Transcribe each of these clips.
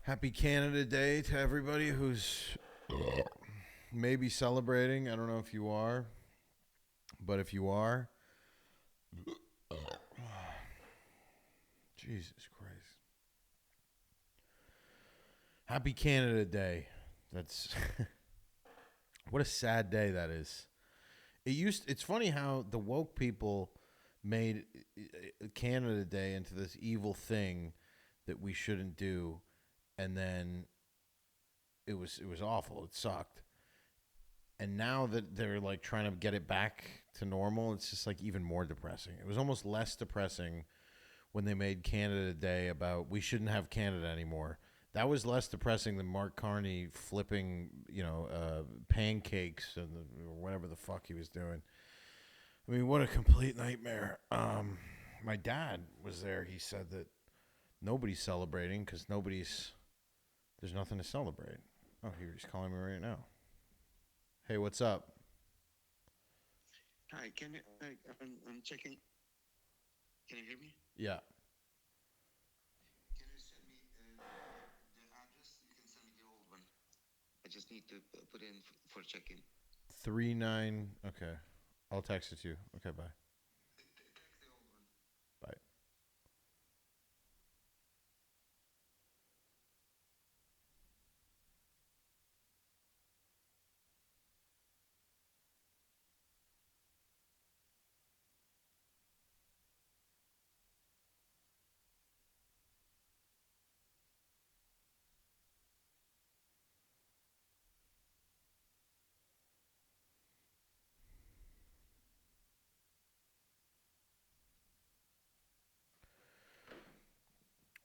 Happy Canada Day to everybody who's maybe celebrating. I don't know if you are, but if you are, Jesus Christ. Happy Canada Day. That's what a sad day that is. It's funny how the woke people made Canada Day into this evil thing that we shouldn't do, and then it was awful. It sucked. And now that they're like trying to get it back to normal, it's just like even more depressing. It was almost less depressing when they made Canada Day about we shouldn't have Canada anymore. That was less depressing than Mark Carney flipping, pancakes or whatever the fuck he was doing. I mean, what a complete nightmare. My dad was there. He said that nobody's celebrating because there's nothing to celebrate. Oh, he's calling me right now. Hey, what's up? Hi, can you? I'm checking. Can you hear me? Yeah. Can you send me the address? You can send me the old one. I just need to put in for check-in. 39. Okay. I'll text it to you. Okay, bye. Text the old one. Bye.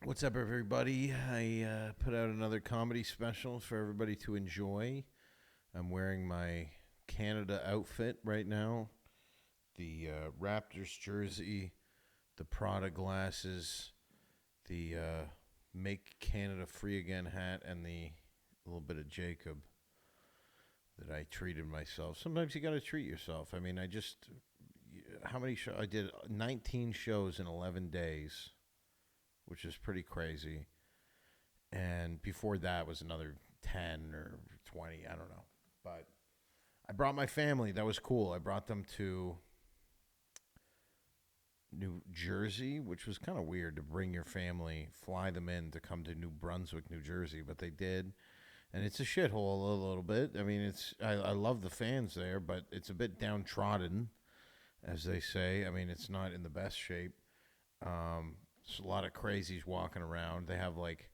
What's up, everybody? I put out another comedy special for everybody to enjoy. I'm wearing my Canada outfit right now, the Raptors jersey, the Prada glasses, the Make Canada Free Again hat, and the little bit of Jacob that I treated myself. Sometimes you got to treat yourself. I mean, how many shows? I did 19 shows in 11 days, which is pretty crazy. And before that was another 10 or 20, I don't know. But I brought my family. That was cool. I brought them to New Jersey, which was kind of weird to bring your family, fly them in to come to New Brunswick, New Jersey, but they did. And it's a shithole a little bit. I mean, I love the fans there, but it's a bit downtrodden, as they say. I mean, it's not in the best shape. There's a lot of crazies walking around. They have like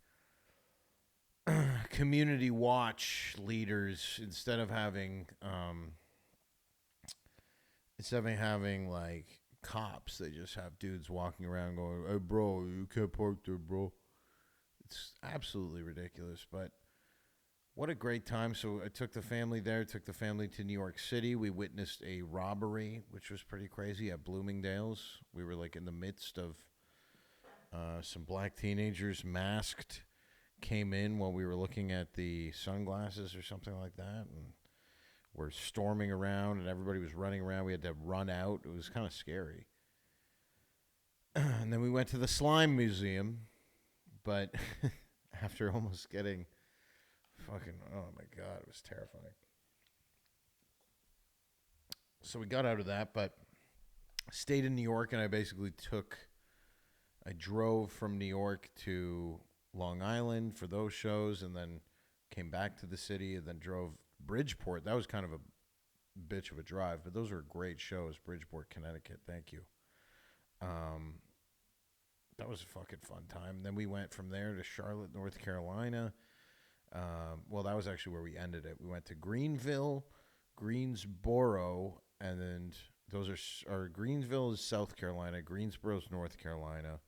community watch leaders instead of having like cops. They just have dudes walking around going, "Hey, bro, you can't park there, bro." It's absolutely ridiculous, but what a great time. So I took the family there, took the family to New York City. We witnessed a robbery, which was pretty crazy at Bloomingdale's. We were like in the midst of some black teenagers masked came in while we were looking at the sunglasses or something like that, and we're storming around, and everybody was running around. We had to run out. It was kind of scary. And then we went to the slime museum, but after almost getting fucking, oh my God, it was terrifying. So we got out of that, but stayed in New York, and I drove from New York to Long Island for those shows, and then came back to the city, and then drove Bridgeport. That was kind of a bitch of a drive, but those were great shows. Bridgeport, Connecticut. Thank you. Um, that was a fucking fun time. Then we went from there to Charlotte, North Carolina. Well, that was actually where we ended it. We went to Greenville, Greensboro, and then Greensville is South Carolina, Greensboro is North Carolina.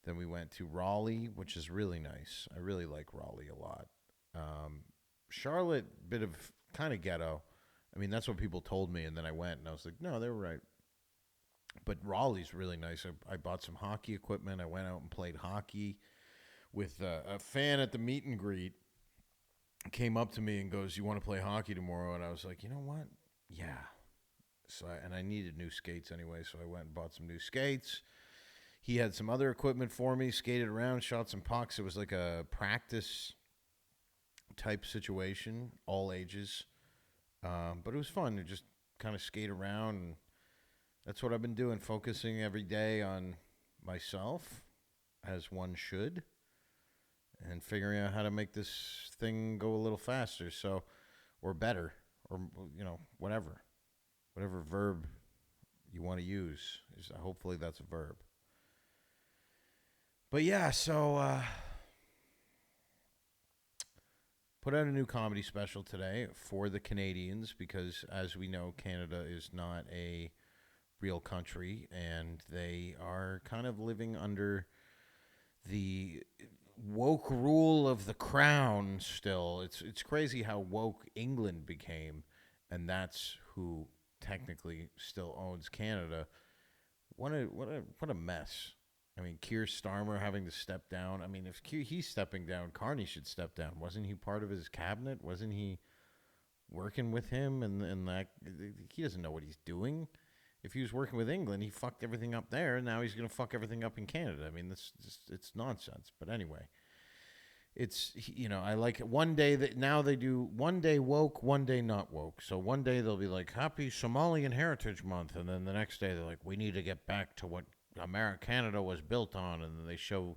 Then we went to Raleigh, which is really nice. I really like Raleigh a lot. Charlotte, bit of kind of ghetto. I mean, that's what people told me, and then I went and I was like, no, they were right. But Raleigh's really nice. I bought some hockey equipment. I went out and played hockey with a fan at the meet and greet. Came up to me and goes, "You want to play hockey tomorrow?" And I was like, "You know what? Yeah." And I needed new skates anyway, so I went and bought some new skates. He had some other equipment for me, skated around, shot some pucks. It was like a practice type situation, all ages. But it was fun to just kind of skate around. And that's what I've been doing, focusing every day on myself, as one should, and figuring out how to make this thing go a little faster, so or better, or whatever verb you want to use. Is hopefully that's a verb. But yeah, so put out a new comedy special today for the Canadians because, as we know, Canada is not a real country, and they are kind of living under the woke rule of the crown still. It's crazy how woke England became, and that's who technically still owns Canada. What a mess. I mean, Keir Starmer having to step down. I mean, if he's stepping down, Carney should step down. Wasn't he part of his cabinet? Wasn't he working with him? And that he doesn't know what he's doing. If he was working with England, he fucked everything up there, and now he's going to fuck everything up in Canada. I mean, it's nonsense. But anyway, I like it. One day that now they do one day woke, one day not woke. So one day they'll be like, Happy Somalian Heritage Month, and then the next day they're like, we need to get back to what Canada was built on, and then they show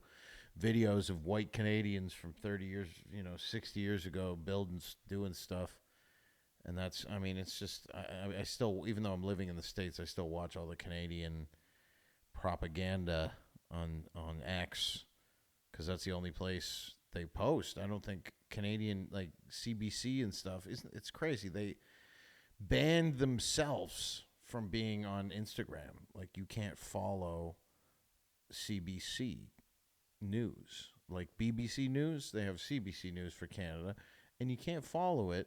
videos of white Canadians from 30 years, 60 years ago building, doing stuff. And it's just, I still, even though I'm living in the States, I still watch all the Canadian propaganda on X, because that's the only place they post. I don't think Canadian, like CBC and stuff, it's crazy. They banned themselves from being on Instagram. Like, you can't follow CBC News. Like BBC News, they have CBC News for Canada, and you can't follow it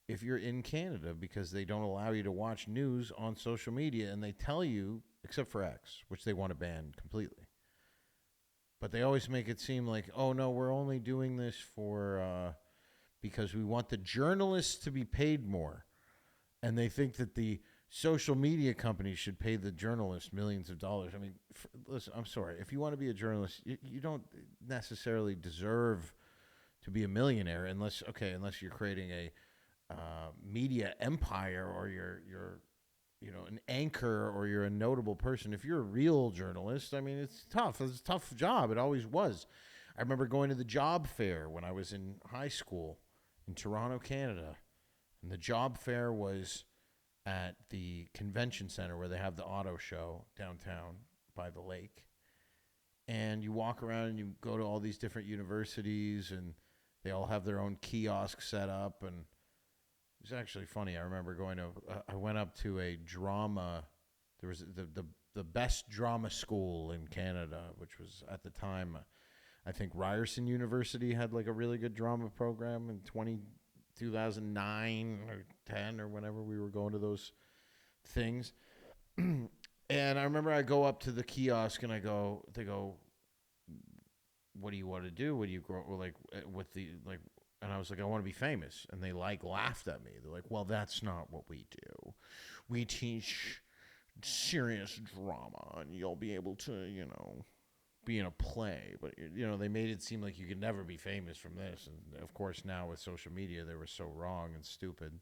if you're in Canada because they don't allow you to watch news on social media, and they tell you, except for X, which they want to ban completely. But they always make it seem like, oh, no, we're only doing this for because we want the journalists to be paid more. And they think that the social media companies should pay the journalists millions of dollars. I mean, listen, I'm sorry. If you want to be a journalist, you don't necessarily deserve to be a millionaire unless you're creating a media empire, or you're an anchor, or you're a notable person. If you're a real journalist, I mean, it's tough. It's a tough job. It always was. I remember going to the job fair when I was in high school in Toronto, Canada. And the job fair was at the convention center where they have the auto show downtown by the lake. And you walk around and you go to all these different universities, and they all have their own kiosk set up. And it was actually funny. I remember I went up to a drama. There was the best drama school in Canada, which was at the time, I think Ryerson University had like a really good drama program in 2009 or 10 or whenever we were going to those things. And I remember I go up to the kiosk and they go, what do you want to do? What do you grow like with the like? And I was like, I want to be famous. And they laughed at me. They're like, well, that's not what we do. We teach serious drama, and you'll be able to, be in a play. But, they made it seem like you could never be famous from this. And, of course, now with social media, they were so wrong and stupid.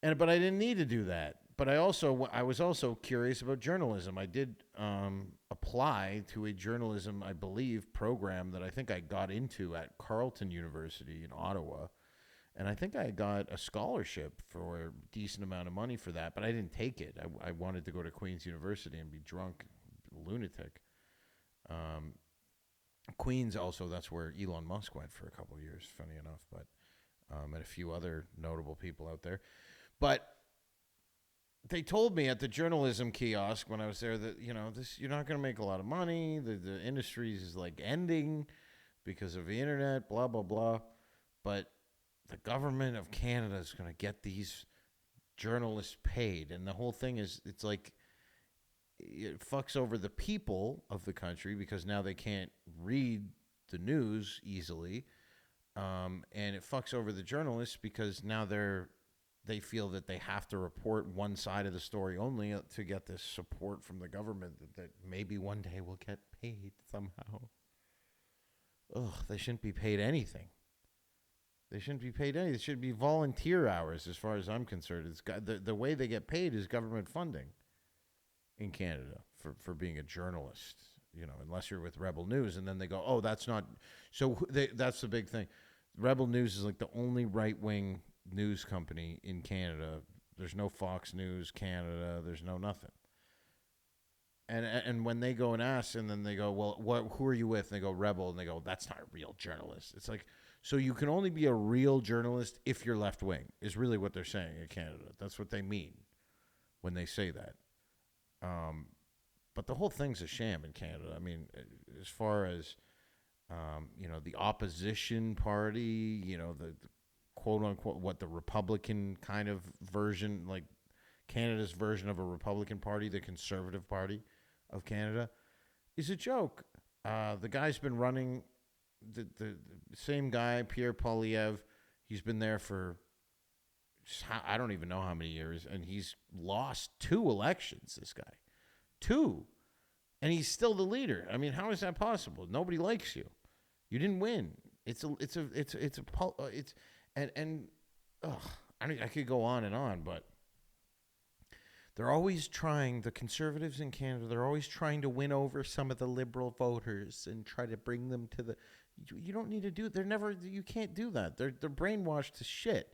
But I didn't need to do that. But I was also curious about journalism. I did apply to a journalism, I believe, program that I think I got into at Carleton University in Ottawa. And I think I got a scholarship for a decent amount of money for that, but I didn't take it. I wanted to go to Queen's University and be drunk, lunatic. Queen's also, that's where Elon Musk went for a couple of years, funny enough, but and a few other notable people out there. But they told me at the journalism kiosk when I was there that, this, you're not going to make a lot of money. The industry is like ending because of the internet, blah, blah, blah. But the government of Canada is going to get these journalists paid. And the whole thing is, it's like, it fucks over the people of the country because now they can't read the news easily. And it fucks over the journalists because now they feel that they have to report one side of the story only to get this support from the government that maybe one day will get paid somehow. Ugh, they shouldn't be paid anything. They shouldn't be paid anything. It should be volunteer hours, as far as I'm concerned. It's the way they get paid is government funding in Canada for being a journalist. Unless you're with Rebel News, and then they go, oh, that's not. So that's the big thing. Rebel News is like the only right-wing news company in Canada. There's no Fox News Canada. There's no nothing. And when they go and ask, and then they go, well, who are you with? And they go, Rebel, and they go, that's not a real journalist. It's like, so you can only be a real journalist if you're left-wing, is really what they're saying in Canada. That's what they mean when they say that. But the whole thing's a sham in Canada. I mean, as far as, the opposition party, the quote unquote, what the Republican kind of version, like Canada's version of a Republican party, the Conservative Party of Canada, is a joke. The guy's been running, the same guy, Pierre Poilievre, he's been there for, I don't even know how many years, and he's lost 2 elections, this guy. 2. And he's still the leader. I mean, how is that possible? Nobody likes you. You didn't win. I could go on, but they're always trying, the conservatives in Canada, they're always trying to win over some of the liberal voters and try to bring them to you don't need to do it. You can't do that. They're brainwashed to shit.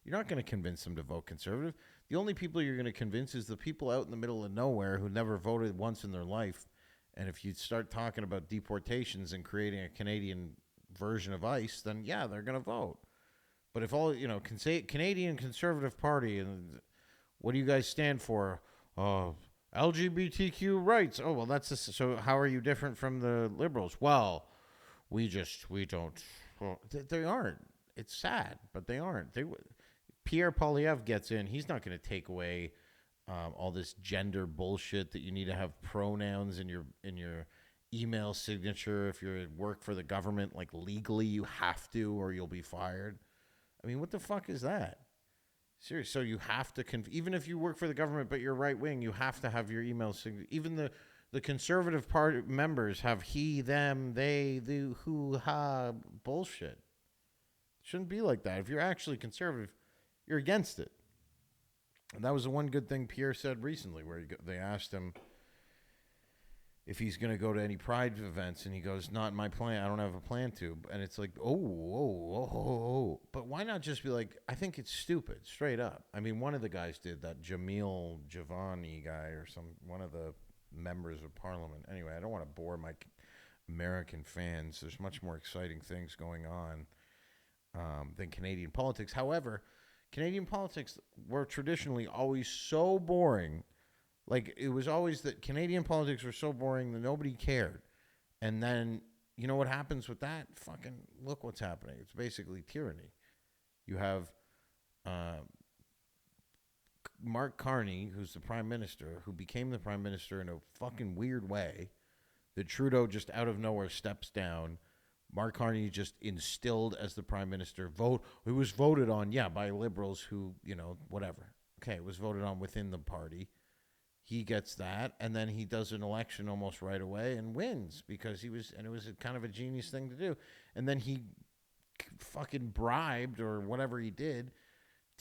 You're not going to convince them to vote conservative. The only people you're going to convince is the people out in the middle of nowhere who never voted once in their life. And if you start talking about deportations and creating a Canadian version of ICE, then yeah, they're going to vote. But if all, Canadian Conservative Party, and what do you guys stand for? LGBTQ rights. Oh, well, so how are you different from the liberals? Well, we don't. Well, they aren't. It's sad, but they aren't. Pierre Poilievre gets in. He's not going to take away all this gender bullshit that you need to have pronouns in your email signature. If you're at work for the government, like legally you have to, or you'll be fired. I mean, what the fuck is that? Seriously, so you have to, even if you work for the government but you're right wing, you have to have your email signature. Even the Conservative Party members have he, them, they, the, who, ha bullshit. Shouldn't be like that. If you're actually conservative, you're against it. And that was the one good thing Pierre said recently, where they asked him if he's going to go to any Pride events, and he goes, not my plan. I don't have a plan to. And it's like, oh. But why not just be like, I think it's stupid, straight up. I mean, one of the guys did that, Jamil Javani guy, or one of the members of parliament. Anyway, I don't want to bore my American fans. There's much more exciting things going on than Canadian politics. However, Canadian politics were traditionally always so boring. Like, it was always that Canadian politics were so boring that nobody cared. And then, you know what happens with that? Fucking look what's happening. It's basically tyranny. You have Mark Carney, who's the prime minister, who became the prime minister in a fucking weird way, that Trudeau just out of nowhere steps down. Mark Carney just instilled as the prime minister. It was voted on, by Liberals who, whatever. Okay, it was voted on within the party. He gets that, and then he does an election almost right away and wins because it was kind of a genius thing to do. And then he fucking bribed, or whatever he did,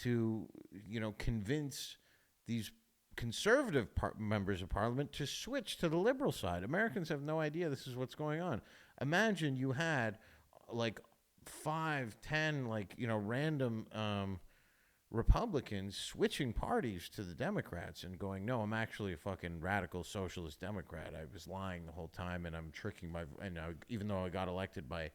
to, convince these conservative members of parliament to switch to the liberal side. Americans have no idea this is what's going on. Imagine you had like 5, 10, random Republicans switching parties to the Democrats and going, no, I'm actually a fucking radical socialist Democrat. I was lying the whole time, and I'm tricking even though I got elected by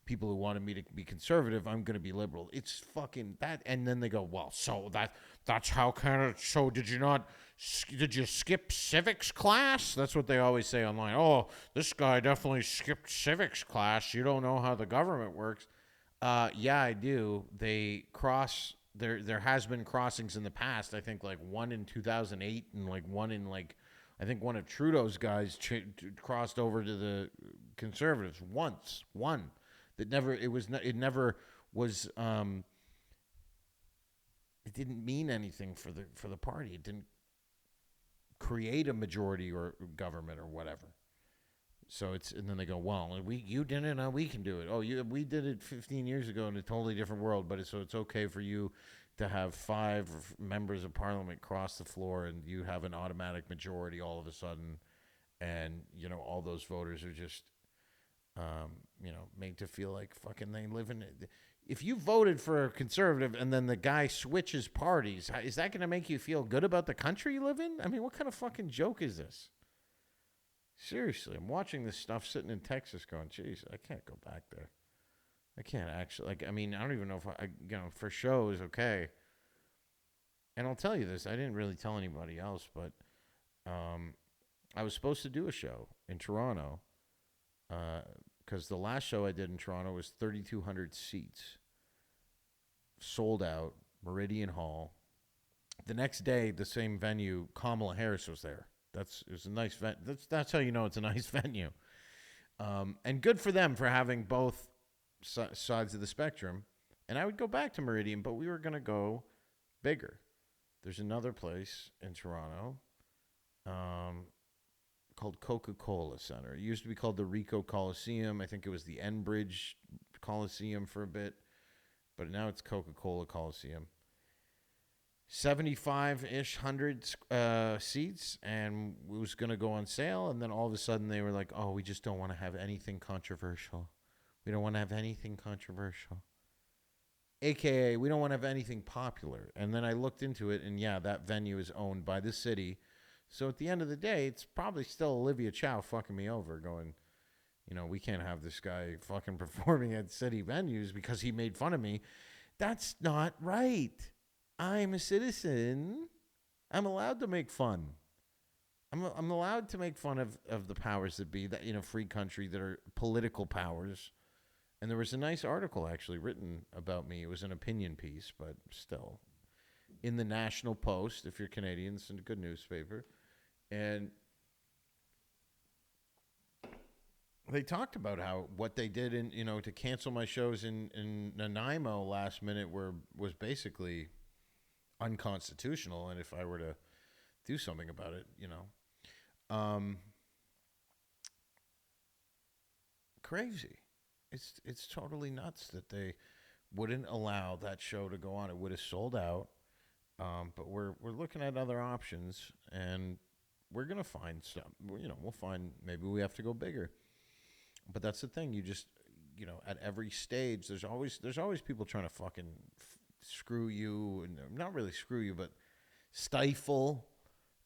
people who wanted me to be conservative, I'm going to be liberal. It's fucking that. And then they go, well, so that's how Canada. So did you skip civics class? That's what they always say online. Oh, this guy definitely skipped civics class. You don't know how the government works. Yeah, I do. They cross. There has been crossings in the past. I think one in 2008 and one in I think one of Trudeau's guys crossed over to the Conservatives once. One. It never was it didn't mean anything for the party. It didn't create a majority or government or whatever. So it's and then they go, well, you did it, now we can do it. Oh, we did it 15 years ago in a totally different world, but so it's okay for you to have 5 members of parliament cross the floor and you have an automatic majority all of a sudden, and all those voters are just made to feel like fucking they live in it. If you voted for a conservative and then the guy switches parties, is that going to make you feel good about the country you live in? I mean, what kind of fucking joke is this? Seriously, I'm watching this stuff sitting in Texas going, geez, I can't go back there. I can't actually. I mean, I don't even know if for shows, okay. And I'll tell you this, I didn't really tell anybody else, but I was supposed to do a show in Toronto because the last show I did in Toronto was 3,200 seats. Sold out, Meridian Hall. The next day, the same venue, Kamala Harris was there. It was a nice venue. That's how you know it's a nice venue. And good for them for having both sides of the spectrum. And I would go back to Meridian, but we were going to go bigger. There's another place in Toronto called Coca-Cola Center. It used to be called the Ricoh Coliseum. I think it was the Enbridge Coliseum for a bit. But now it's Coca-Cola Coliseum. 75-ish hundred seats, and it was going to go on sale. And then all of a sudden they were like, oh, we just don't want to have anything controversial. We don't want to have anything controversial. AKA, we don't want to have anything popular. And then I looked into it, and yeah, that venue is owned by the city. So at the end of the day, it's probably still Olivia Chow fucking me over going, we can't have this guy fucking performing at city venues because he made fun of me. That's not right. I'm a citizen. I'm allowed to make fun. I'm allowed to make fun of the powers that be, that free country, that are political powers. And there was a nice article actually written about me. It was an opinion piece, but still, in the National Post, if you're Canadian, it's a good newspaper. And they talked about what they did in to cancel my shows in Nanaimo last minute was basically unconstitutional, and if I were to do something about it, crazy. It's totally nuts that they wouldn't allow that show to go on. It would have sold out, but we're looking at other options, and we're gonna find stuff. We'll find maybe we have to go bigger. But that's the thing. You just at every stage, there's always people trying to fucking screw you, and not really screw you, but stifle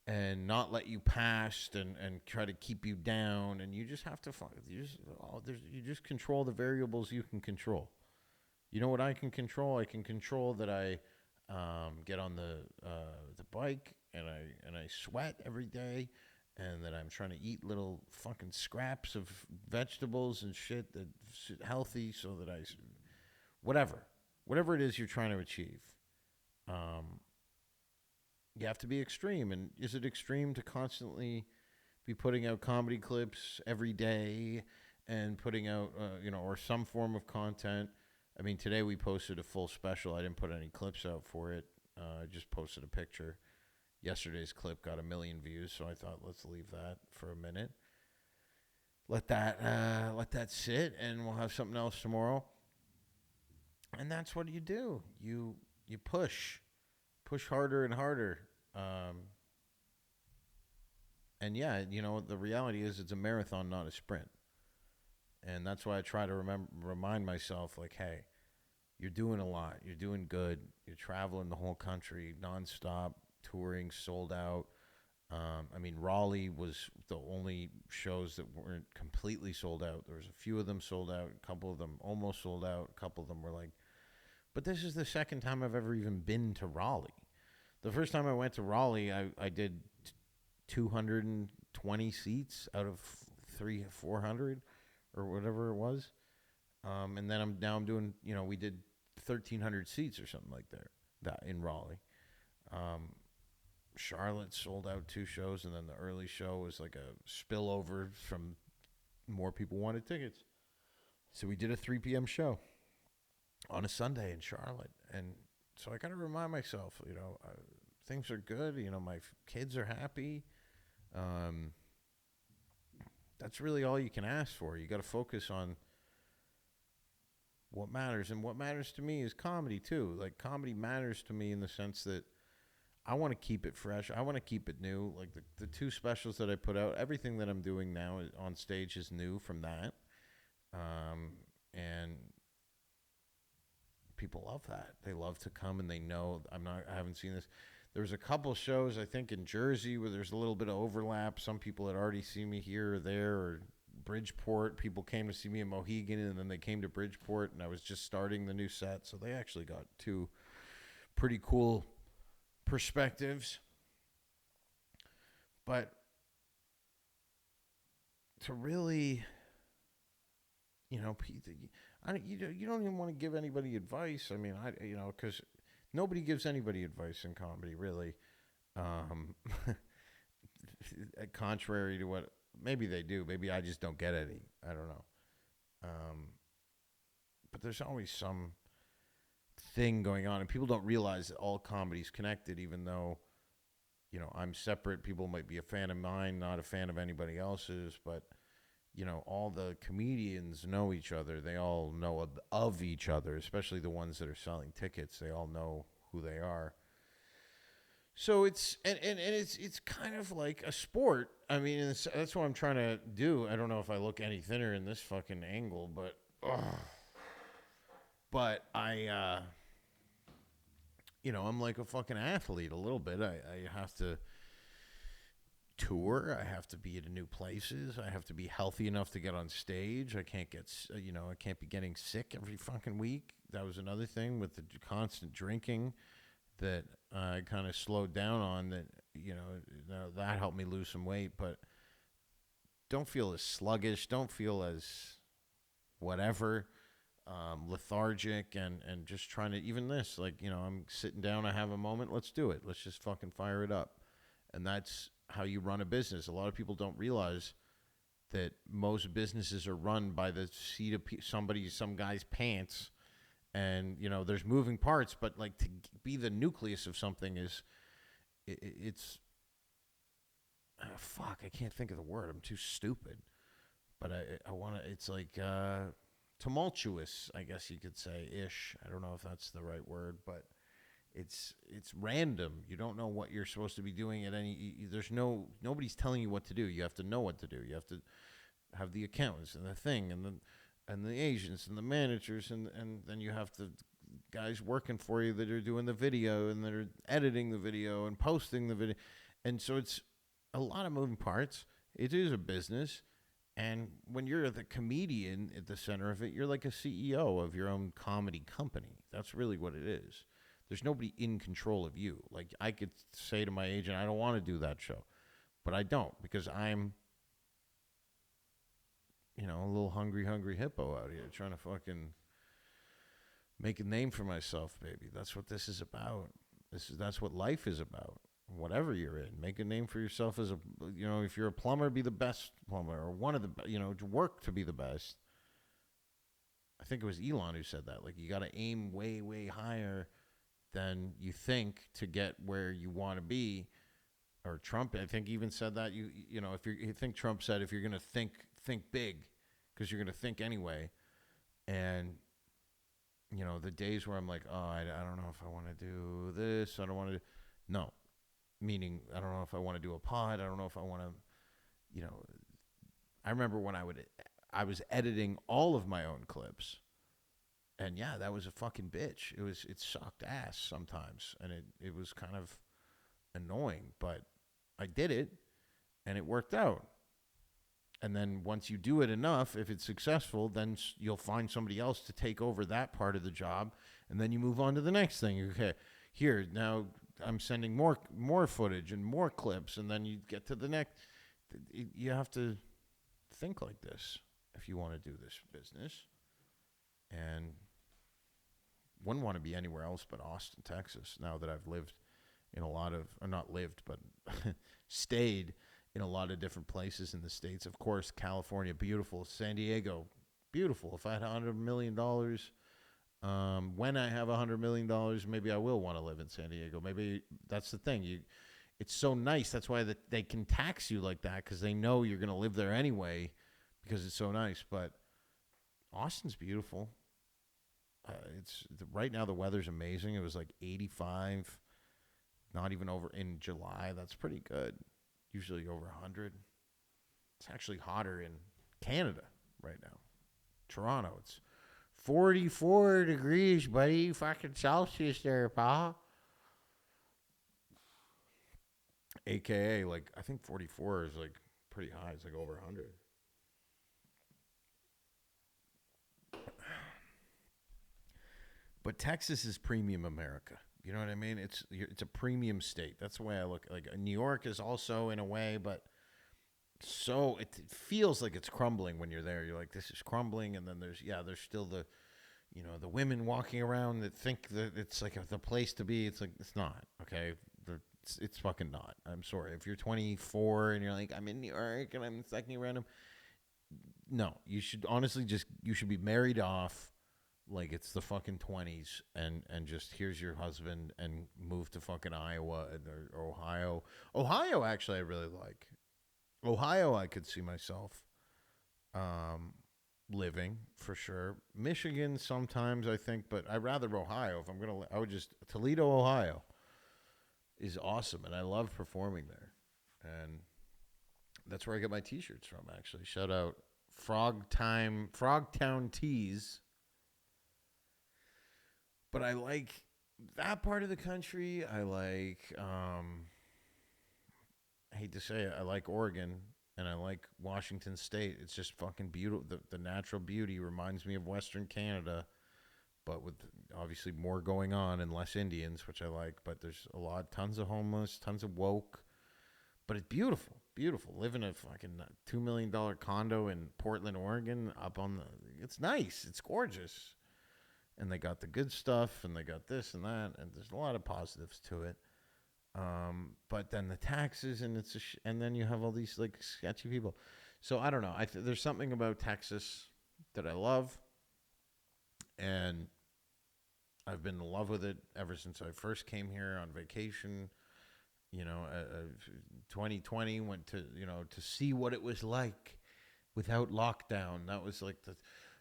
and not let you pass and try to keep you down. And you just have to you just control the variables you can control. You know what I can control? I can control that I get on the bike and I sweat every day, and that I'm trying to eat little fucking scraps of vegetables and shit that's healthy, so that whatever it is you're trying to achieve, you have to be extreme. And is it extreme to constantly be putting out comedy clips every day and putting out, or some form of content? I mean, today we posted a full special. I didn't put any clips out for it. I just posted a picture. Yesterday's clip got 1 million views, so I thought, let's leave that for a minute. Let that sit, and we'll have something else tomorrow. And that's what you do. You push harder and harder. And yeah, the reality is it's a marathon, not a sprint. And that's why I try to remind myself, like, hey, you're doing a lot. You're doing good. You're traveling the whole country nonstop, touring, sold out. I mean, Raleigh was the only shows that weren't completely sold out. There was a few of them sold out. A couple of them almost sold out. A couple of them were like, but this is the second time I've ever even been to Raleigh. The first time I went to Raleigh, I did 220 seats out of 400 or whatever it was. And then I'm doing, we did 1,300 seats or something like that in Raleigh. Charlotte sold out 2 shows, and then the early show was like a spillover from more people wanted tickets. So we did a 3 p.m. show on a Sunday in Charlotte, and so I got to remind myself, things are good. My kids are happy. Um, that's really all you can ask for. You got to focus on what matters. And what matters to me is comedy, too. Like, comedy matters to me in the sense that I want to keep it fresh. I want to keep it new. Like, the two specials that I put out, everything that I'm doing now on stage is new from that. And people love that. They love to come and they know I haven't seen this. There's a couple shows, I think, in Jersey where there's a little bit of overlap. Some people had already seen me here or there, or Bridgeport. People came to see me in Mohegan, and then they came to Bridgeport, and I was just starting the new set. So they actually got two pretty cool perspectives. But to really, you don't even want to give anybody advice. I mean, because nobody gives anybody advice in comedy, really. Contrary to what maybe they do, maybe I just don't get any. I don't know. But there's always some thing going on, and people don't realize that all comedy's connected, even though I'm separate. People might be a fan of mine, not a fan of anybody else's, but all the comedians know each other. They all know of each other, especially the ones that are selling tickets. They all know who they are. So it's it's kind of like a sport. I mean, that's what I'm trying to do. I don't know if I look any thinner in this fucking angle, but I I'm like a fucking athlete a little bit. I have to tour. I have to be at new places. I have to be healthy enough to get on stage. I can't I can't be getting sick every fucking week. That was another thing with the constant drinking that I kind of slowed down on. That helped me lose some weight, but don't feel as sluggish. Don't feel as whatever, lethargic, and just trying to, even this, like, I'm sitting down, I have a moment, let's do it. Let's just fucking fire it up. And that's how you run a business. A lot of people don't realize that most businesses are run by the seat of some guy's pants. And, there's moving parts, but like to be the nucleus of something it's fuck, I can't think of the word. I'm too stupid. But I want to, it's like tumultuous, I guess you could say, ish. I don't know if that's the right word, but it's random. You don't know what you're supposed to be doing at any. Nobody's telling you what to do. You have to know what to do. You have to have the accountants and the thing and the agents and the managers and then you have the guys working for you that are doing the video and that are editing the video and posting the video, and so it's a lot of moving parts. It is a business, and when you're the comedian at the center of it, you're like a CEO of your own comedy company. That's really what it is. There's nobody in control of you. Like, I could say to my agent, I don't want to do that show. But I don't, because I'm, a little hungry hippo out here trying to fucking make a name for myself, baby. That's what this is about. That's what life is about. Whatever you're in, make a name for yourself as if you're a plumber, be the best plumber, or one of the, to work to be the best. I think it was Elon who said that. Like, you got to aim way, way higher than you think to get where you want to be. Or Trump, I think, even said that. I think Trump said, if you're going to think big, because you're going to think anyway. And the days where I'm like, oh, I don't know if I want to do this. I don't want to. No, meaning I don't know if I want to do a pod. I don't know if I want to. I remember when I was editing all of my own clips. And yeah, that was a fucking bitch. It sucked ass sometimes, and it was kind of annoying, but I did it, and it worked out. And then once you do it enough, if it's successful, then you'll find somebody else to take over that part of the job, and then you move on to the next thing. Okay, here, now I'm sending more footage and more clips, and then you get to the next. You have to think like this if you want to do this business. And wouldn't want to be anywhere else but Austin, Texas, now that I've lived in a lot of, or not lived, but stayed in a lot of different places in the States. Of course, California, beautiful. San Diego, beautiful. If I had $100 million, When I have $100 million, maybe I will want to live in San Diego. Maybe that's the thing. It's so nice. That's why they can tax you like that because they know you're going to live there anyway because it's so nice. But Austin's beautiful. It's right now the weather's amazing. It was like 85, not even over in July. That's pretty good. Usually over 100. It's actually hotter in Canada right now. Toronto, it's 44 degrees, buddy. Fucking Celsius there, pa. AKA, like, I think 44 is, like, pretty high. It's, like, over 100. But Texas is premium America. You know what I mean? It's a premium state. That's the way I look. Like, New York is also in a way, but so it feels like it's crumbling when you're there. You're like, this is crumbling, and then there's still the women walking around that think that it's like the place to be. It's like it's not. Okay, it's fucking not. I'm sorry. If you're 24 and you're like, I'm in New York and I'm sucking random, no, you should honestly you should be married off like it's the fucking 20s and just here's your husband and move to fucking Iowa or Ohio. Ohio, actually, I really like. Ohio, I could see myself living for sure. Michigan, sometimes I think, but I'd rather Ohio. If I'm gonna, I would just Toledo, Ohio, is awesome, and I love performing there, and that's where I get my T-shirts from. Actually, shout out Frogtown Tees. But I like that part of the country. I like. I hate to say it, I like Oregon and I like Washington State. It's just fucking beautiful. The natural beauty reminds me of Western Canada, but with obviously more going on and less Indians, which I like. But there's tons of homeless, tons of woke. But it's beautiful, beautiful. Live in a fucking $2 million condo in Portland, Oregon, it's nice. It's gorgeous. And they got the good stuff, and they got this and that, and there's a lot of positives to it. But then the taxes, and and then you have all these like sketchy people. So I don't know. There's something about Texas that I love, and I've been in love with it ever since I first came here on vacation. 2020 went to see what it was like without lockdown. That was like the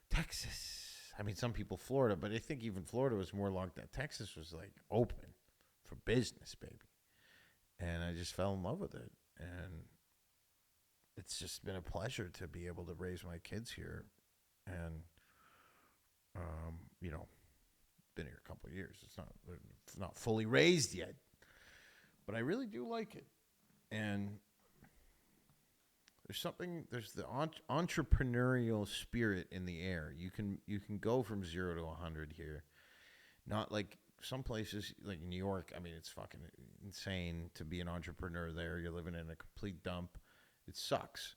Texas. I mean, some people Florida, but I think even Florida was more locked down. Texas was like open for business, baby. And I just fell in love with it. And it's just been a pleasure to be able to raise my kids here. And, been here a couple of years. It's not fully raised yet. But I really do like it. And there's the entrepreneurial spirit in the air. You can go from 0 to 100 here. Not like some places like New York. I mean, it's fucking insane to be an entrepreneur there. You're living in a complete dump. It sucks.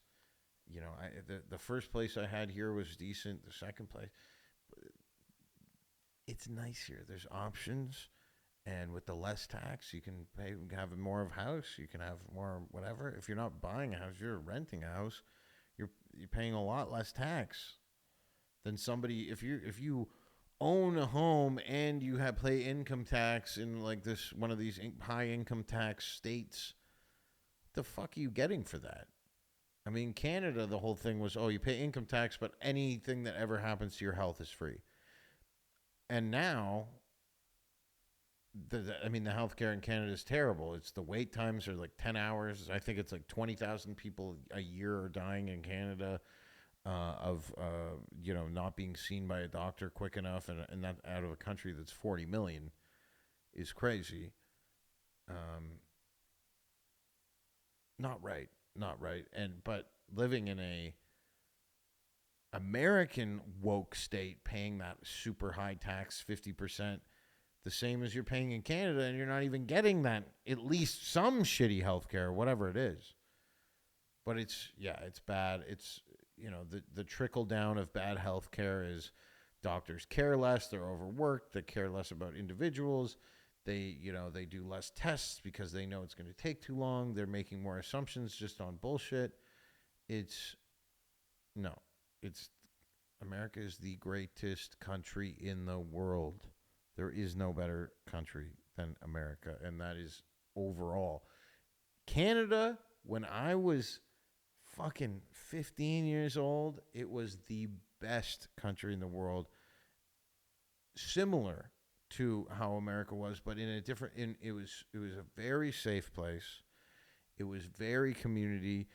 The first place I had here was decent. The second place, it's nice here. There's options. And with the less tax, you can have more of a house. You can have more whatever. If you're not buying a house, you're renting a house. You're paying a lot less tax than somebody. If you own a home and you pay income tax in like one of these high income tax states, what the fuck are you getting for that? I mean, Canada, the whole thing was, you pay income tax, but anything that ever happens to your health is free. And now, the healthcare in Canada is terrible. It's the wait times are like 10 hours. I think it's like 20,000 people a year are dying in Canada of not being seen by a doctor quick enough, and that out of a country that's 40 million is crazy. Not right. But living in a American woke state, paying that super high tax, 50%, the same as you're paying in Canada, and you're not even getting that, at least some shitty healthcare, whatever it is. But it's bad. It's, the trickle down of bad healthcare is doctors care less, they're overworked, they care less about individuals. They do less tests because they know it's going to take too long. They're making more assumptions just on bullshit. America is the greatest country in the world. There is no better country than America, and that is overall. Canada, when I was fucking 15 years old, it was the best country in the world, similar to how America was, but in a different. It was a very safe place. It was very community,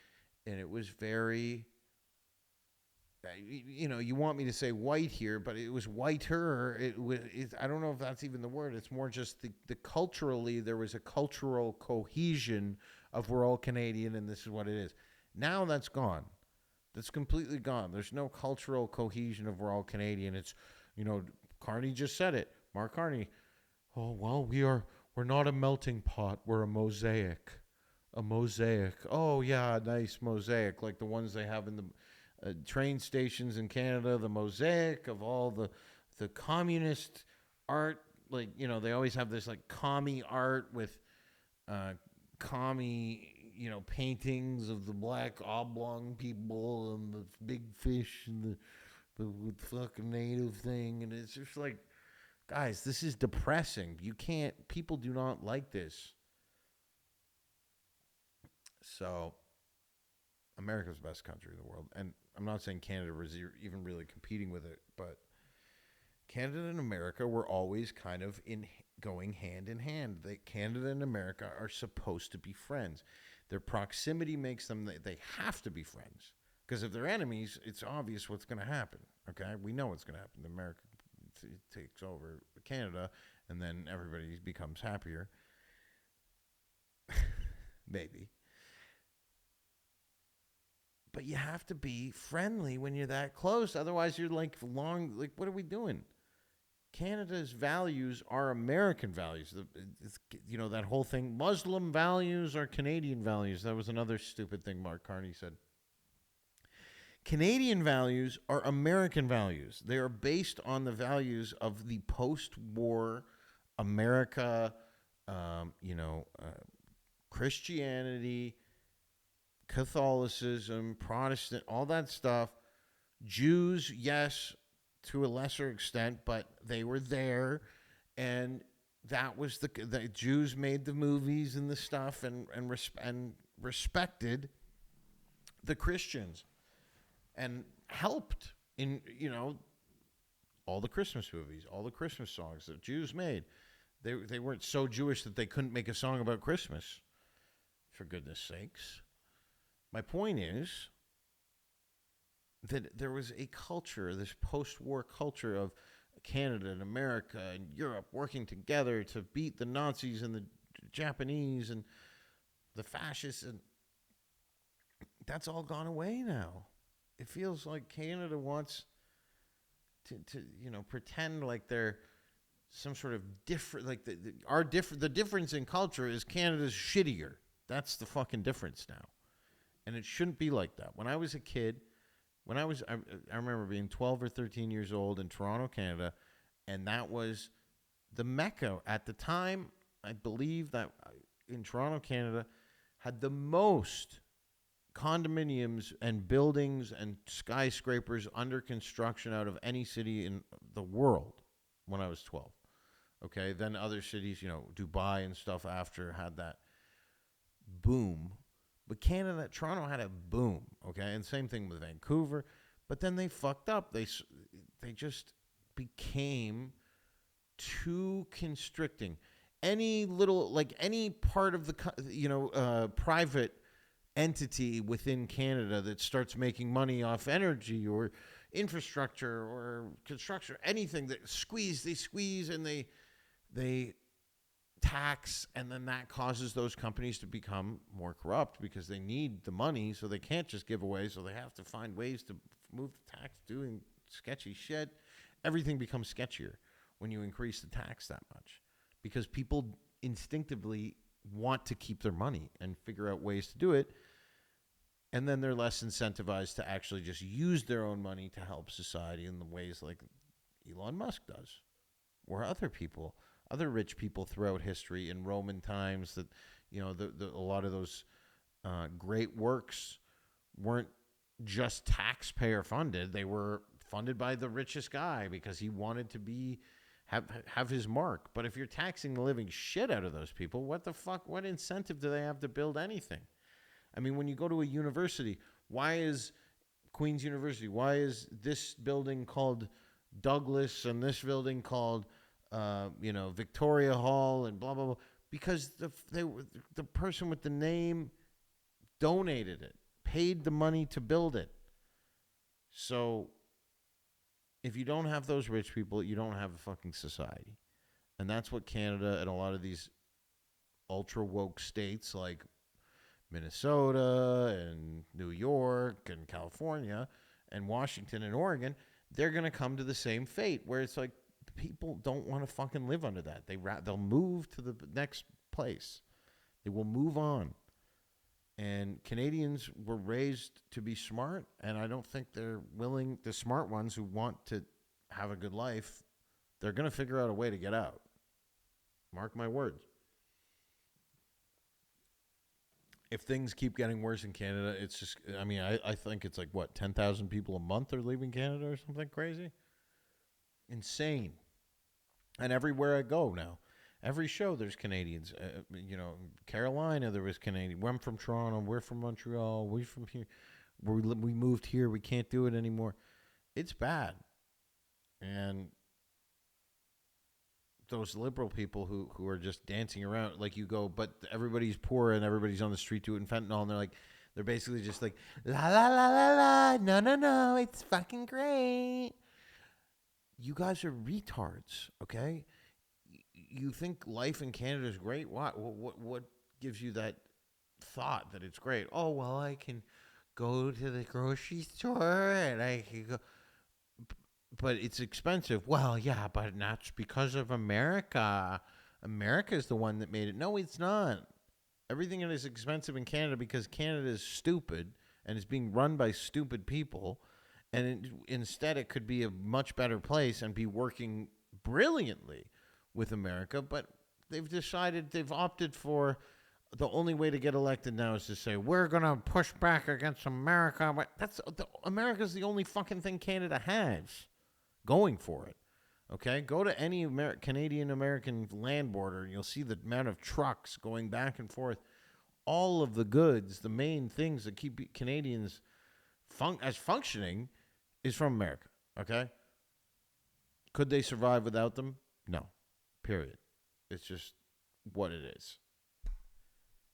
and it was very. You want me to say white here, but it was whiter. I don't know if that's even the word. It's more just the culturally, there was a cultural cohesion of we're all Canadian and this is what it is. Now that's gone. That's completely gone. There's no cultural cohesion of we're all Canadian. It's, Carney just said it. Mark Carney. Oh, well, we're not a melting pot. We're a mosaic. A mosaic. Oh, yeah, nice mosaic. Like the ones they have in the train stations in Canada, the mosaic of all the communist art. Like, they always have this like commie art with commie, paintings of the black oblong people and the big fish and the fucking native thing. And it's just like, guys, this is depressing. People do not like this. So, America's the best country in the world. And I'm not saying Canada was even really competing with it, but Canada and America were always kind of going hand in hand. Canada and America are supposed to be friends. Their proximity makes them, they have to be friends. Because if they're enemies, it's obvious what's going to happen. Okay? We know what's going to happen. America takes over Canada, and then everybody becomes happier. Maybe. But you have to be friendly when you're that close. Otherwise, you're like, what are we doing? Canada's values are American values. That whole thing. Muslim values are Canadian values. That was another stupid thing Mark Carney said. Canadian values are American values. They are based on the values of the post-war America, Christianity, Catholicism, Protestant, all that stuff. Jews, yes, to a lesser extent, but they were there, and that was the Jews made the movies and the stuff, and respected the Christians, and helped in all the Christmas movies, all the Christmas songs that Jews made. They weren't so Jewish that they couldn't make a song about Christmas, for goodness sakes. My point is that there was a culture, this post-war culture of Canada and America and Europe working together to beat the Nazis and the Japanese and the fascists, and that's all gone away now. It feels like Canada wants to pretend like they're some sort of different, like the difference in culture is Canada's shittier. That's the fucking difference now. And it shouldn't be like that. When I was a kid, I remember being 12 or 13 years old in Toronto, Canada, and that was the Mecca. At the time, I believe that in Toronto, Canada, had the most condominiums and buildings and skyscrapers under construction out of any city in the world when I was 12. Okay, then other cities, Dubai and stuff after had that boom. But Toronto had a boom, okay? And same thing with Vancouver. But then they fucked up. They just became too constricting. Any part of the, private entity within Canada that starts making money off energy or infrastructure or construction, anything that they squeeze and they tax, and then that causes those companies to become more corrupt because they need the money, so they can't just give away, so they have to find ways to move the tax, doing sketchy shit. Everything becomes sketchier when you increase the tax that much because people instinctively want to keep their money and figure out ways to do it, and then they're less incentivized to actually just use their own money to help society in the ways like Elon Musk does, or other rich people throughout history in Roman times that, a lot of those great works weren't just taxpayer funded. They were funded by the richest guy because he wanted to have his mark. But if you're taxing the living shit out of those people, what the fuck? What incentive do they have to build anything? I mean, when you go to a university, why is Queen's University? Why is this building called Douglas and this building called, Victoria Hall and blah blah blah? Because the person with the name donated it, paid the money to build it. So if you don't have those rich people, you don't have a fucking society. And that's what Canada and a lot of these ultra woke states like Minnesota and New York and California and Washington and Oregon, they're going to come to the same fate where it's like people don't want to fucking live under that. They'll move to the next place. They will move on. And Canadians were raised to be smart, and I don't think they're willing, the smart ones who want to have a good life, they're going to figure out a way to get out. Mark my words. If things keep getting worse in Canada, it's just, I mean, I think it's like, 10,000 people a month are leaving Canada or something crazy? Insane. And everywhere I go now, every show there's Canadians. Carolina, there was Canadian. I'm from Toronto. We're from Montreal. We're from here. We moved here. We can't do it anymore. It's bad. And those liberal people who are just dancing around, like you go, but everybody's poor and everybody's on the street doing fentanyl, and they're basically just like, la, la, la, la, la, no, it's fucking great. You guys are retards, okay? You think life in Canada is great? What gives you that thought that it's great? Oh, well, I can go to the grocery store and I can go, but it's expensive. Well, yeah, but that's because of America. America is the one that made it. No, it's not. Everything is expensive in Canada because Canada is stupid and is being run by stupid people. And instead, it could be a much better place and be working brilliantly with America. But they've opted for the only way to get elected now is to say, we're going to push back against America. But America's the only fucking thing Canada has going for it. Okay? Go to any Canadian-American land border and you'll see the amount of trucks going back and forth. All of the goods, the main things that keep Canadians functioning is from America. Okay? Could they survive without them? No. Period. It's just what it is.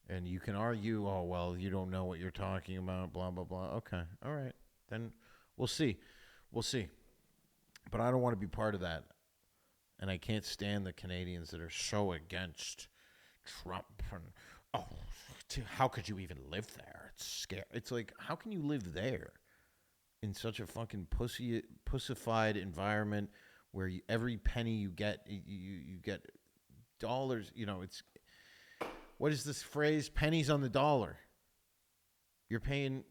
And you can argue, oh, well, you don't know what you're talking about, blah, blah, blah. Okay. All right. Then we'll see. We'll see. But I don't want to be part of that. And I can't stand the Canadians that are so against Trump. And, how could you even live there? It's scary. It's like, how can you live there in such a fucking pussified environment where every penny you get, you get dollars. It's, what is this phrase? Pennies on the dollar. You're paying.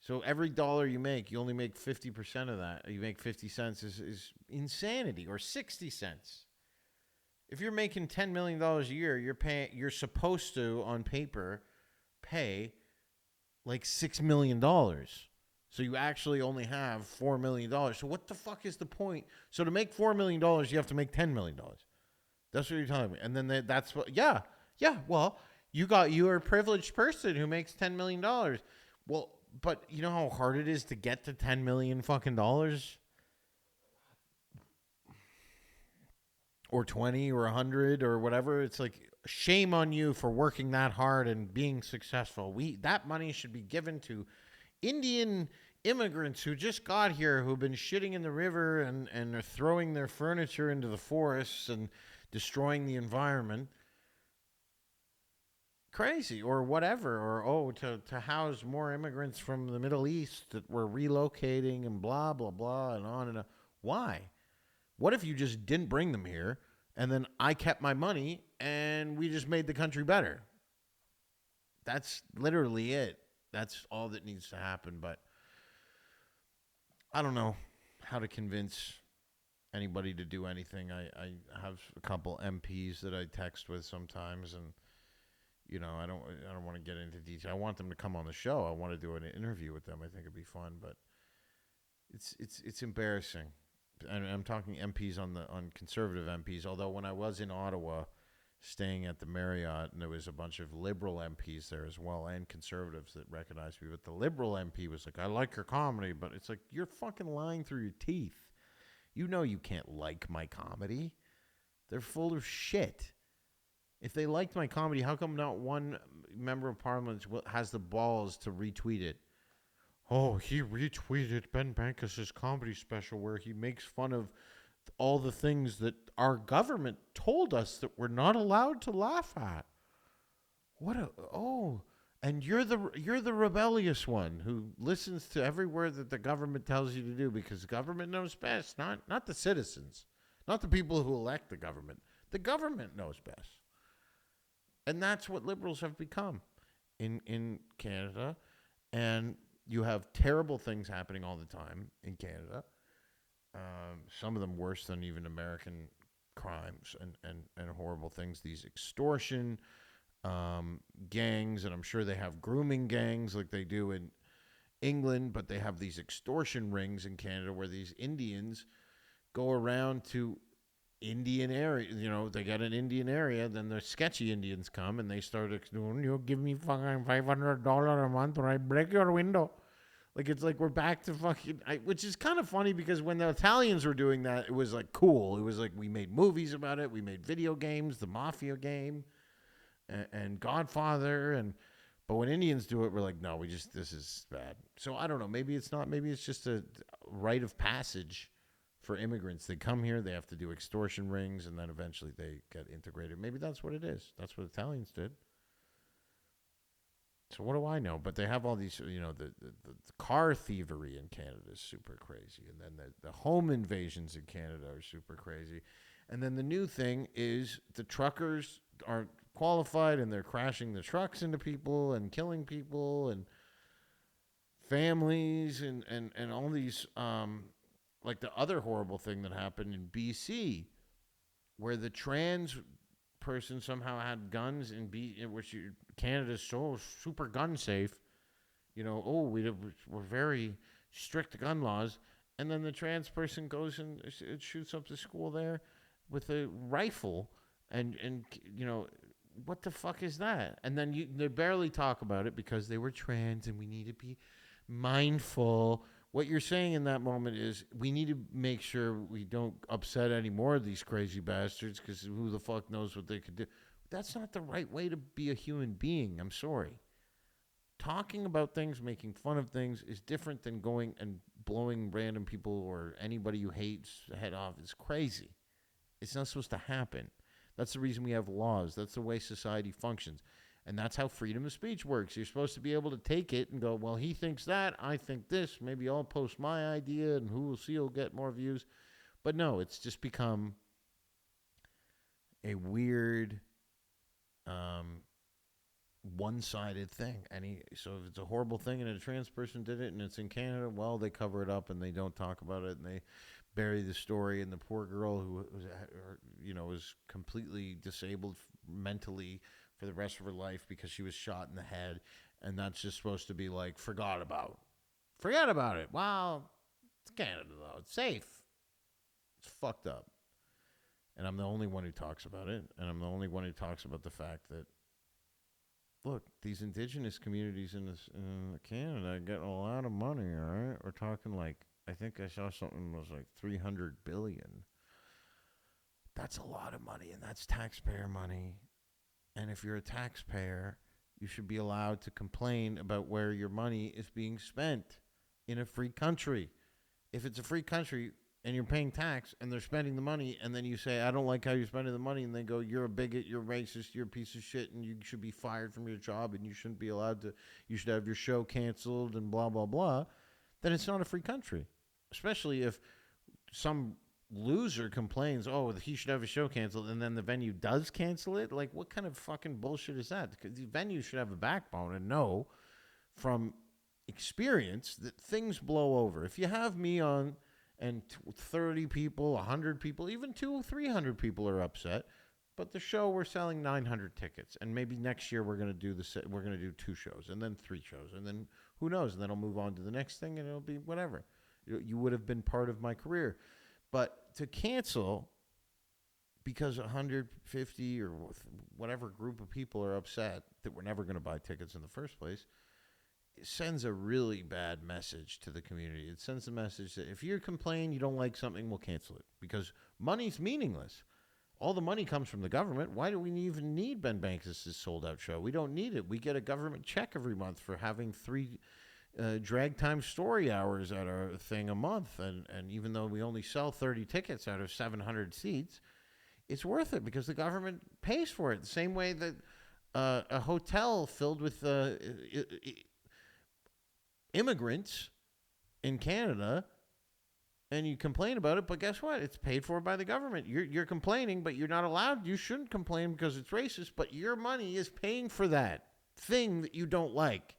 So every dollar you make, you only make 50% of that. You make 50 cents is insanity, or 60 cents. If you're making $10 million a year, you're supposed to, on paper, pay like $6 million. So you actually only have $4 million. So what the fuck is the point? So to make $4 million, you have to make $10 million. That's what you're telling me. And then that's what, yeah. Well, you're a privileged person who makes $10 million. Well, but you know how hard it is to get to $10 million fucking dollars? Or 20 or 100 or whatever. It's like, shame on you for working that hard and being successful. That money should be given to Indian immigrants who just got here, who've been shitting in the river and are throwing their furniture into the forests and destroying the environment. Crazy, or whatever, or to house more immigrants from the Middle East that were relocating and blah, blah, blah, and on and on. Why? What if you just didn't bring them here and then I kept my money and we just made the country better? That's literally it. That's all that needs to happen. But I don't know how to convince anybody to do anything. I have a couple MPs that I text with sometimes, and I don't want to get into detail. I want them to come on the show. I want to do an interview with them. I think it'd be fun, but It's embarrassing. And I'm talking MPs on conservative MPs. Although when I was in Ottawa, staying at the Marriott, and there was a bunch of liberal MPs there as well, and conservatives that recognized me. But the liberal MP was like, "I like your comedy," but it's like you're fucking lying through your teeth. You know you can't like my comedy. They're full of shit. If they liked my comedy, how come not one member of parliament has the balls to retweet it? Oh, he retweeted Ben Bankas' comedy special where he makes fun of all the things that our government told us that we're not allowed to laugh at. What a and you're the rebellious one who listens to every word that the government tells you to do because the government knows best, not the citizens, not the people who elect the government. The government knows best. And that's what liberals have become in Canada. And you have terrible things happening all the time in Canada. Some of them worse than even American crimes and horrible things. These extortion gangs, and I'm sure they have grooming gangs like they do in England, but they have these extortion rings in Canada where these Indians go around to Indian area. They got an Indian area, then the sketchy Indians come and they start doing, you give me fucking $500 a month or I break your window. Like, it's like we're back to fucking, which is kind of funny because when the Italians were doing that, it was like cool. It was like we made movies about it. We made video games, the Mafia game and Godfather. But when Indians do it, we're like, no, this is bad. So I don't know. Maybe it's not. Maybe it's just a rite of passage for immigrants. They come here, they have to do extortion rings, and then eventually they get integrated. Maybe that's what it is. That's what Italians did. So what do I know? But they have all these, the car thievery in Canada is super crazy. And then the home invasions in Canada are super crazy. And then the new thing is the truckers aren't qualified and they're crashing the trucks into people and killing people and families and all these, like the other horrible thing that happened in BC where the trans person somehow had guns in which Canada's so super gun safe. We're very strict gun laws, and then the trans person goes and shoots up the school there with a rifle, and what the fuck is that? And then they barely talk about it because they were trans, and we need to be mindful. What you're saying in that moment is we need to make sure we don't upset any more of these crazy bastards because who the fuck knows what they could do. That's not the right way to be a human being. I'm sorry. Talking about things, making fun of things is different than going and blowing random people or anybody you hate's head off. It's crazy. It's not supposed to happen. That's the reason we have laws. That's the way society functions. And that's how freedom of speech works. You're supposed to be able to take it and go, well, he thinks that, I think this. Maybe I'll post my idea and who will see will get more views. But no, it's just become a weird, one-sided thing. So if it's a horrible thing and a trans person did it and it's in Canada, well, they cover it up and they don't talk about it and they bury the story. And the poor girl who was completely disabled mentally for the rest of her life because she was shot in the head, and that's just supposed to be like forgot about it. Well, it's Canada though, it's safe. It's fucked up, and I'm the only one who talks about it, and I'm the only one who talks about the fact that look, these indigenous communities in Canada get a lot of money. All right, we're talking like I think I saw something that was like $300 billion. That's a lot of money, and that's taxpayer money. And if you're a taxpayer, you should be allowed to complain about where your money is being spent in a free country. If it's a free country and you're paying tax and they're spending the money and then you say, I don't like how you're spending the money, and they go, you're a bigot, you're racist, you're a piece of shit, and you should be fired from your job and you shouldn't be allowed to, you should have your show canceled and blah, blah, blah, then it's not a free country. Especially if some loser complains, oh, he should have a show canceled, and then the venue does cancel it. Like, what kind of fucking bullshit is that? Because the venue should have a backbone and know from experience that things blow over. If you have me on and 30 people, 100 people, even 200, 300 people are upset, but the show we're selling 900 tickets, and maybe next year we're going to do we're going to do 2 shows and then 3 shows, and then who knows, and then I'll move on to the next thing and it'll be whatever. You would have been part of my career. But to cancel because 150 or whatever group of people are upset that we're never going to buy tickets in the first place, it sends a really bad message to the community. It sends a message that if you complain, you don't like something, we'll cancel it because money's meaningless. All the money comes from the government. Why do we even need Ben Bankas' sold-out show? We don't need it. We get a government check every month for having 3 drag time story hours at our thing a month. And even though we only sell 30 tickets out of 700 seats, it's worth it because the government pays for it. The same way that a hotel filled with immigrants in Canada, and you complain about it, but guess what? It's paid for by the government. You're complaining, but you're not allowed. You shouldn't complain because it's racist, but your money is paying for that thing that you don't like.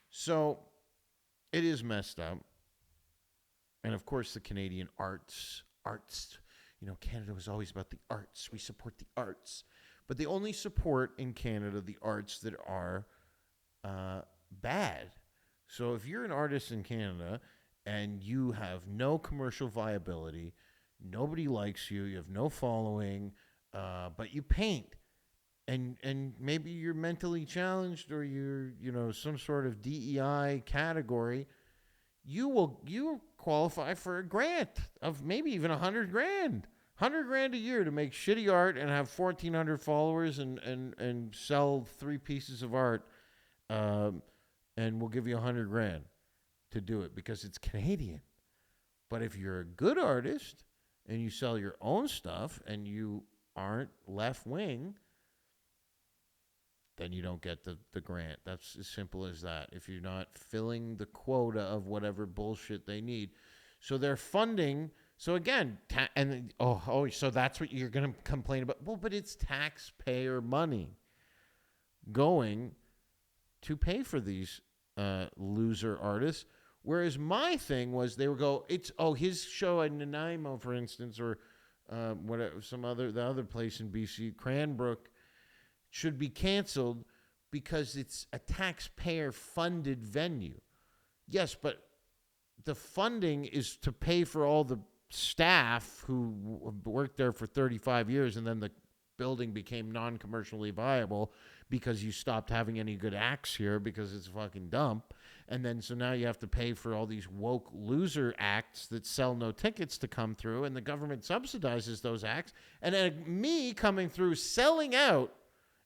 So it is messed up. And of course, the Canadian arts. Canada was always about the arts. We support the arts. But they only support in Canada the arts that are bad. So if you're an artist in Canada and you have no commercial viability, nobody likes you, you have no following, but you paint, and maybe you're mentally challenged or you're some sort of DEI category, you qualify for a grant of maybe even $100,000. $100,000 a year to make shitty art and have 1,400 followers and sell 3 pieces of art, and we'll give you $100,000 to do it because it's Canadian. But if you're a good artist and you sell your own stuff and you aren't left wing, then you don't get the grant. That's as simple as that. If you're not filling the quota of whatever bullshit they need. So they're funding. So again, so that's what you're going to complain about. Well, but it's taxpayer money going to pay for these loser artists. Whereas my thing was they would go, his show at Nanaimo, for instance, or the other place in BC, Cranbrook, should be canceled because it's a taxpayer-funded venue. Yes, but the funding is to pay for all the staff who worked there for 35 years, and then the building became non-commercially viable because you stopped having any good acts here because it's a fucking dump. And then so now you have to pay for all these woke loser acts that sell no tickets to come through, and the government subsidizes those acts. And then me coming through selling out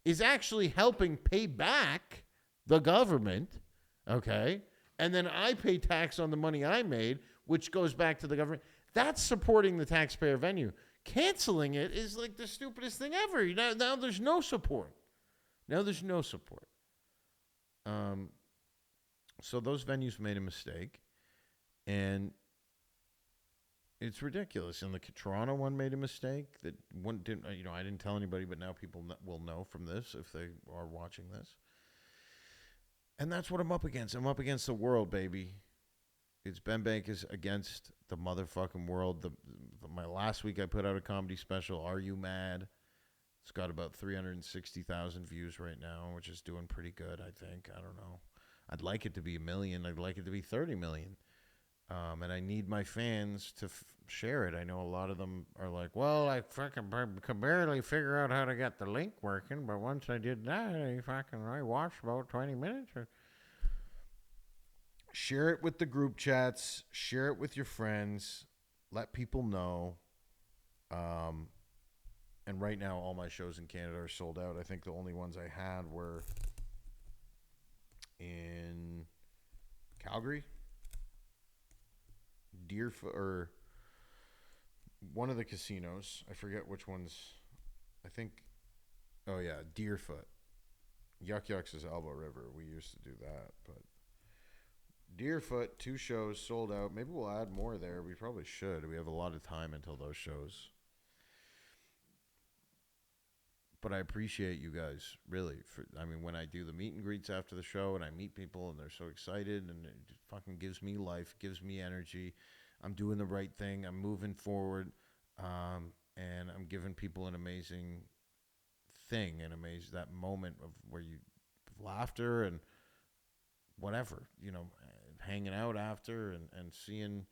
is actually helping pay back the government, okay? And then I pay tax on the money I made, which goes back to the government. That's supporting the taxpayer venue. Canceling it is like the stupidest thing ever. Now there's no support. So those venues made a mistake, and it's ridiculous. And the Toronto one made a mistake that one didn't. I didn't tell anybody, but now people will know from this if they are watching this. And that's what I'm up against. I'm up against the world, baby. It's Ben Bankas against the motherfucking world. My last week I put out a comedy special, Are You Mad? It's got about 360,000 views right now, which is doing pretty good, I think. I don't know. I'd like it to be 1 million. I'd like it to be 30 million. And I need my fans to share it. I know a lot of them are like, well, I fucking could barely figure out how to get the link working, but once I did that, I watched about 20 minutes. Share it with the group chats. Share it with your friends. Let people know. And right now, all my shows in Canada are sold out. I think the only ones I had were in Calgary, Deerfoot, or one of the casinos. I forget which ones. I think, Deerfoot. Yuck Yucks is Elbow River. We used to do that, but Deerfoot, 2 shows sold out. Maybe we'll add more there. We probably should. We have a lot of time until those shows. But I appreciate you guys, really. When I do the meet and greets after the show and I meet people and they're so excited and it fucking gives me life, gives me energy. I'm doing the right thing. I'm moving forward. And I'm giving people an amazing thing, that moment of where you laughter and whatever, hanging out after and seeing,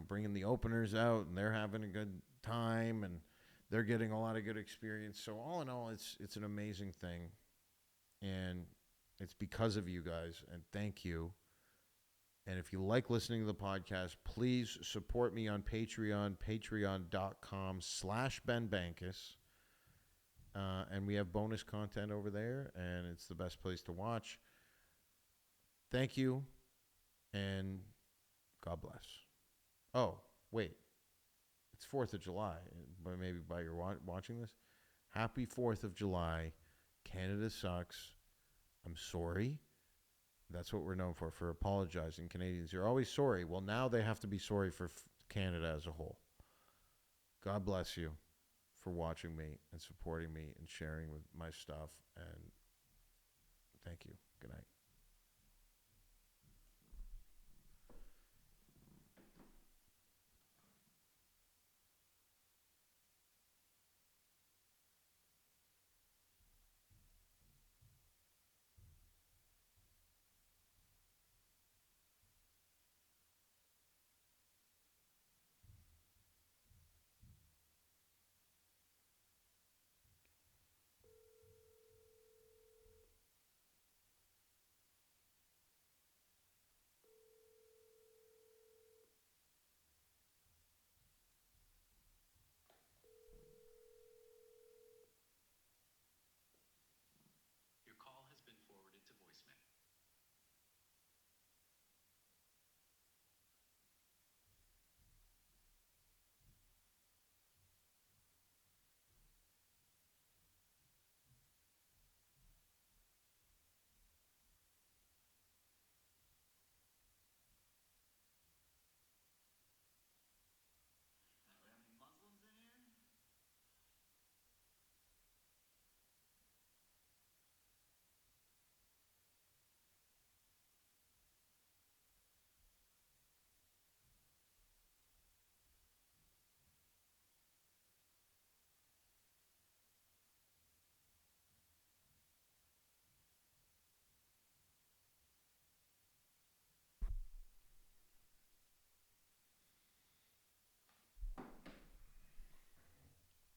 bringing the openers out, and they're having a good time, and they're getting a lot of good experience. So all in all, it's an amazing thing, and it's because of you guys, and thank you. And if you like listening to the podcast, please support me on Patreon, patreon.com/Ben Bankas. And we have bonus content over there, and it's the best place to watch. Thank you, and God bless. Oh, wait. It's 4th of July, but maybe by your watching this. Happy 4th of July. Canada sucks. I'm sorry. That's what we're known for apologizing. Canadians, you're always sorry. Well, now they have to be sorry for Canada as a whole. God bless you for watching me and supporting me and sharing with my stuff. And thank you. Good night.